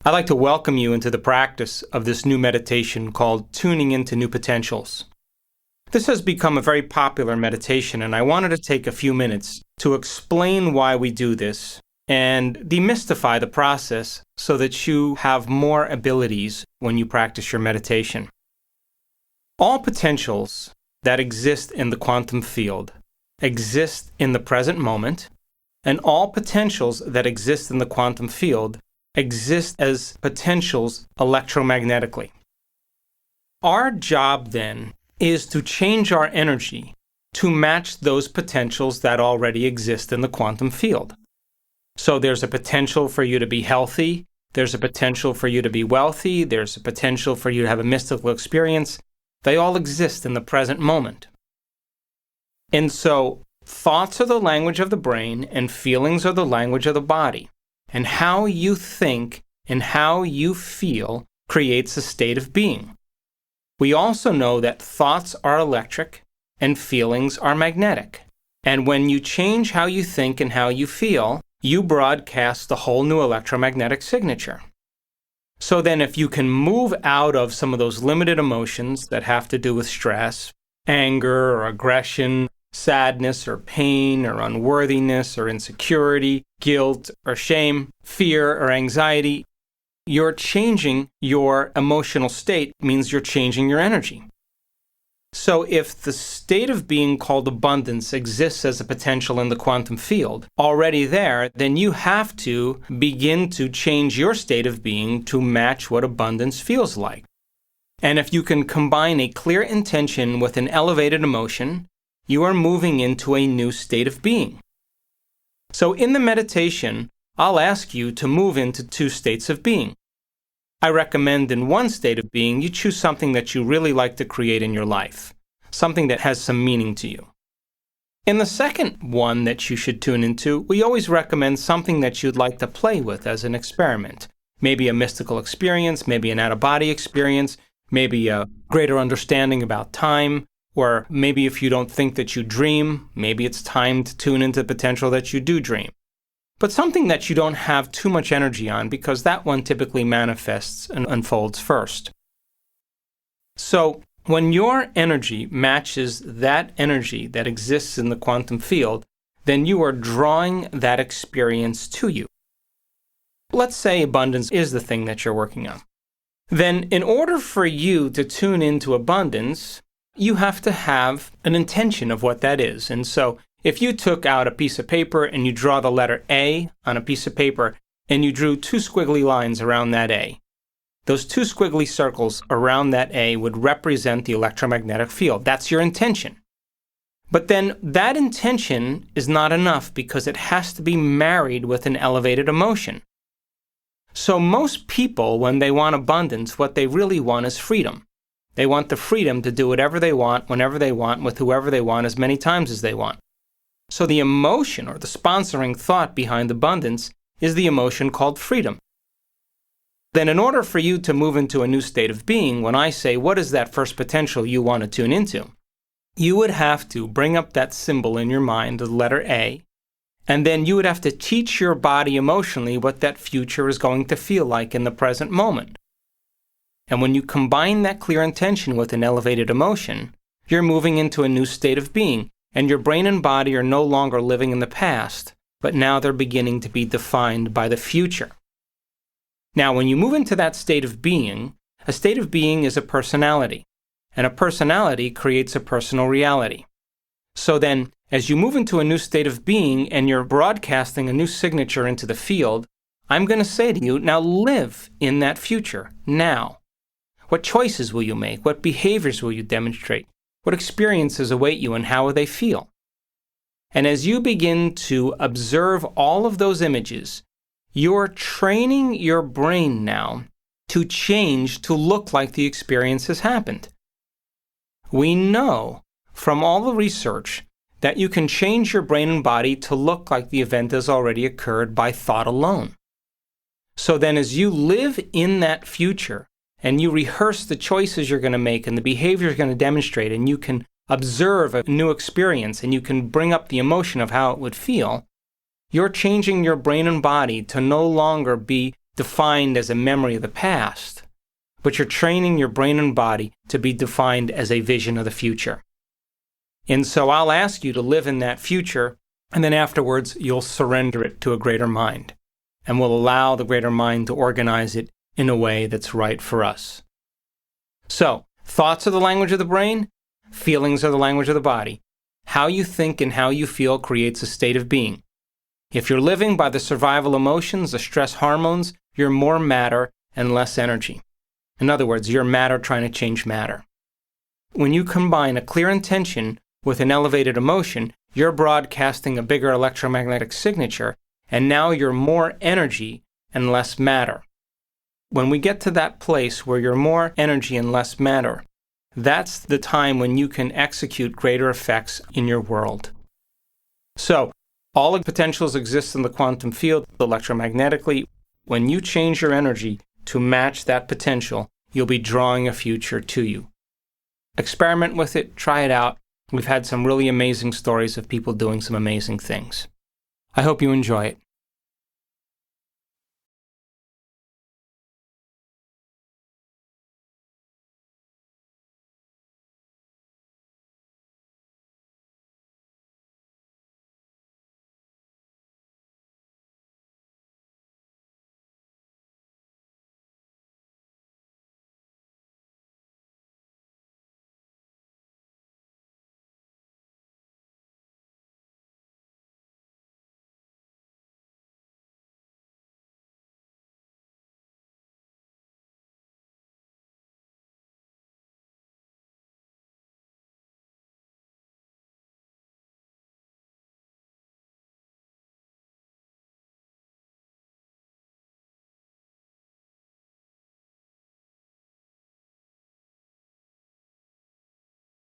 I'd like to welcome you into the practice of this new meditation called Tuning into New Potentials. This has become a very popular meditation, and I wanted to take a few minutes to explain why we do this and demystify the process so that you have more abilities when you practice your meditation. All potentials that exist in the quantum field exist in the present moment, and all potentials that exist in the quantum field exist as potentials electromagnetically. Our job then is to change our energy to match those potentials that already exist in the quantum field. So there's a potential for you to be healthy, there's a potential for you to be wealthy, there's a potential for you to have a mystical experience. They all exist in the present moment. And so thoughts are the language of the brain and feelings are the language of the body. And how you think and how you feel creates a state of being. We also know that thoughts are electric and feelings are magnetic. And when you change how you think and how you feel, you broadcast the whole new electromagnetic signature. So then if you can move out of some of those limited emotions that have to do with stress, anger or aggression, sadness or pain or unworthiness or insecurity, guilt or shame, fear or anxiety, you're changing your emotional state means you're changing your energy. So if the state of being called abundance exists as a potential in the quantum field already there, then you have to begin to change your state of being to match what abundance feels like. And if you can combine a clear intention with an elevated emotion, you are moving into a new state of being. So in the meditation, I'll ask you to move into two states of being. I recommend in one state of being, you choose something that you really like to create in your life, something that has some meaning to you. In the second one that you should tune into, we always recommend something that you'd like to play with as an experiment. Maybe a mystical experience, maybe an out-of-body experience, maybe a greater understanding about time, or maybe if you don't think that you dream, maybe it's time to tune into the potential that you do dream. But something that you don't have too much energy on, because that one typically manifests and unfolds first. So when your energy matches that energy that exists in the quantum field, then you are drawing that experience to you. Let's say abundance is the thing that you're working on. Then in order for you to tune into abundance, you have to have an intention of what that is. And so if you took out a piece of paper and you draw the letter A on a piece of paper and you drew two squiggly lines around that A, those two squiggly circles around that A would represent the electromagnetic field. That's your intention. But then that intention is not enough because it has to be married with an elevated emotion. So most people, when they want abundance, what they really want is freedom. They want the freedom to do whatever they want, whenever they want, with whoever they want, as many times as they want. So the emotion or the sponsoring thought behind abundance is the emotion called freedom. Then in order for you to move into a new state of being, when I say, what is that first potential you want to tune into? You would have to bring up that symbol in your mind, the letter A, and then you would have to teach your body emotionally what that future is going to feel like in the present moment. And when you combine that clear intention with an elevated emotion, you're moving into a new state of being, and your brain and body are no longer living in the past, but now they're beginning to be defined by the future. Now, when you move into that state of being, a state of being is a personality, and a personality creates a personal reality. So then, as you move into a new state of being and you're broadcasting a new signature into the field, I'm going to say to you, now live in that future, now. What choices will you make? What behaviors will you demonstrate? What experiences await you and how will they feel? And as you begin to observe all of those images, you're training your brain now to change to look like the experience has happened. We know from all the research that you can change your brain and body to look like the event has already occurred by thought alone. So then as you live in that future, and you rehearse the choices you're going to make and the behavior you're going to demonstrate, and you can observe a new experience, and you can bring up the emotion of how it would feel, you're changing your brain and body to no longer be defined as a memory of the past, but you're training your brain and body to be defined as a vision of the future. And so I'll ask you to live in that future, and then afterwards you'll surrender it to a greater mind, and we'll allow the greater mind to organize it in a way that's right for us. So, thoughts are the language of the brain, feelings are the language of the body. How you think and how you feel creates a state of being. If you're living by the survival emotions, the stress hormones, you're more matter and less energy. In other words, you're matter trying to change matter. When you combine a clear intention with an elevated emotion, you're broadcasting a bigger electromagnetic signature, and now you're more energy and less matter. When we get to that place where you're more energy and less matter, that's the time when you can execute greater effects in your world. So, all the potentials exist in the quantum field electromagnetically. When you change your energy to match that potential, you'll be drawing a future to you. Experiment with it, try it out. We've had some really amazing stories of people doing some amazing things. I hope you enjoy it.